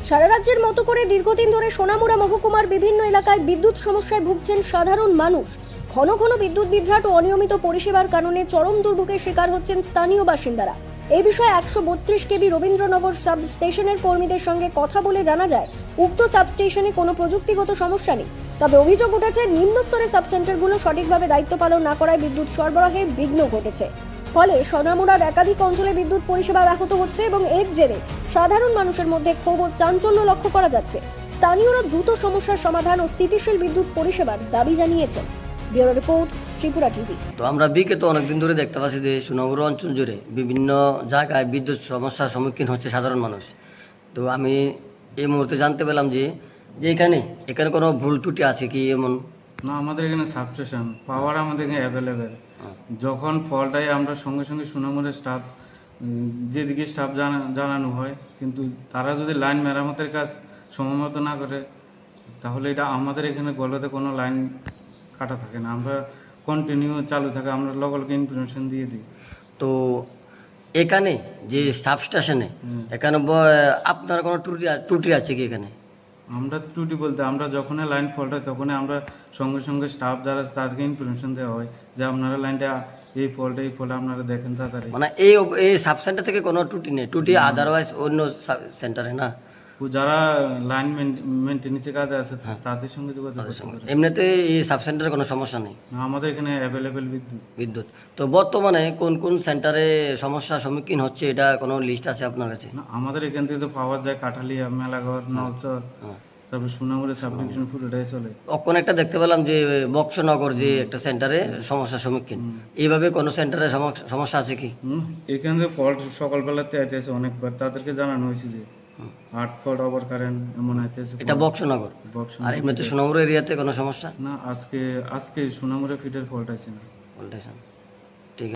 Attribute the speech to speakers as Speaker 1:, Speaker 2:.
Speaker 1: সারা রাজ্যের মতো করে দীর্ঘদিন ধরে সোনামুড়া মহকুমার বিভিন্ন এলাকায় বিদ্যুৎ সমস্যায় ভুগছেন সাধারণ মানুষ। ঘন ঘন বিদ্যুৎ বিভ্রাট ও অনিয়মিত পরিষেবার কারণে চরম দুর্ভোগের শিকার হচ্ছেন স্থানীয় বাসিন্দারা। এই বিষয়ে 132 কেবি রবীন্দ্রনগর সাব স্টেশনের কর্মীদের সঙ্গে কথা বলে জানা যায়, উক্ত সাবস্টেশনে কোনো প্রযুক্তিগত সমস্যা নেই। তবে অভিযোগ উঠেছে নিম্নস্তরের সাবসেন্টারগুলো সঠিকভাবে দায়িত্ব পালন না করায় বিদ্যুৎ সরবরাহে বিঘ্ন ঘটেছে। ফলে সোনামুড়ার একাধিক অঞ্চলে বিদ্যুৎ পরিষেবা ব্যাহত হচ্ছে এবং এর জেরে সাধারণ মানুষের মধ্যে ক্ষোভ ও চাঞ্চল্য লক্ষ্য করা যাচ্ছে। স্থানীয়রা দ্রুত সমস্যার সমাধান ও স্থিতিশীল বিদ্যুৎ পরিষেবার দাবি জানিয়েছেন। Bureau report, Tripura TV.
Speaker 2: তো আমরা বিকে তো অনেকদিন ধরে দেখতে পাচ্ছি যে সোনামুড়া অঞ্চল জুড়ে বিভিন্ন জায়গায় বিদ্যুৎ সমস্যার সম্মুখীন হচ্ছে সাধারণ মানুষ। তো আমি এই মুহূর্তে জানতে পেলাম যে এখানে কোনো ভুল ত্রুটি আছে কি এমন?
Speaker 3: না, আমাদের এখানে সাবস্টেশন পাওয়ার আমাদের এখানে অ্যাভেলেবেল। যখন ফল্ট হয় আমরা সঙ্গে সঙ্গে সোনামুড়ার স্টাফ, যেদিকে স্টাফ জানানো হয়, কিন্তু তারা যদি লাইন মেরামতের কাজ সময় মতো না করে তাহলে এটা আমাদের এখানে গলতে কোনো লাইন কাটা থাকে না, আমরা কন্টিনিউ চালু থাকে, আমরা লগে লগে ইনফরমেশন দিয়ে দিই।
Speaker 2: তো এখানে যে সাবস্টেশনে এখানে আপনার কোনো ত্রুটি আছে কি এখানে?
Speaker 3: আমরা ত্রুটি বলতে আমরা যখনই লাইন ফল্ট হয় তখনই আমরা সঙ্গে সঙ্গে স্টাফ যারা তাদেরকে ইনফরমেশন দেওয়া হয় যে আপনারা লাইনটা এই ফল্ট আপনারা দেখেন তাড়াতাড়ি।
Speaker 2: মানে এই সাব সেন্টার থেকে কোনো ত্রুটি নেই, ত্রুটি আদারওয়াইজ অন্য সেন্টারে না?
Speaker 3: যারা লাইন মেনটেন্যান্সের কাজে আছে তাদের সঙ্গে যোগাযোগ করতে পারে।
Speaker 2: এমনিতে এই সাব সেন্টারে কোনো সমস্যা নেই,
Speaker 3: আমাদের এখানে অ্যাভেলেবেল বিদ্যুৎ।
Speaker 2: তো বর্তমানে কোন কোন সেন্টারে সমস্যার সম্মুখীন হচ্ছে এটা কোনো লিস্ট আছে আপনার কাছে?
Speaker 3: না, আমাদের এখান থেকে তো পাওয়া যায় কাঠালিয়া, মেলাঘর, নলচর, তারপর সোনামুড়া সাব ডিভিশন পুরোটাই চলে।
Speaker 2: অক্ষণ একটা দেখতে পেলাম যে বক্সনগর যে একটা সেন্টারে সমস্যার সম্মুখীন, এইভাবে কোনো সেন্টারে সমস্যা আছে কি?
Speaker 3: এখান থেকে ফল্ট সকালবেলাতে আইতেছে অনেকবার, তাদেরকে জানানো হয়েছে যে 8 ফল্ট ওভার কারেন্ট এমন আইতেছে।
Speaker 2: এটা বক্সনগর। আর এমনিতে সোনামুড়া এরিয়াতে কোনো সমস্যা
Speaker 3: না, আজকে সোনামুড়া ফিটের ফল্ট আছে না।
Speaker 2: ভোল্টেজ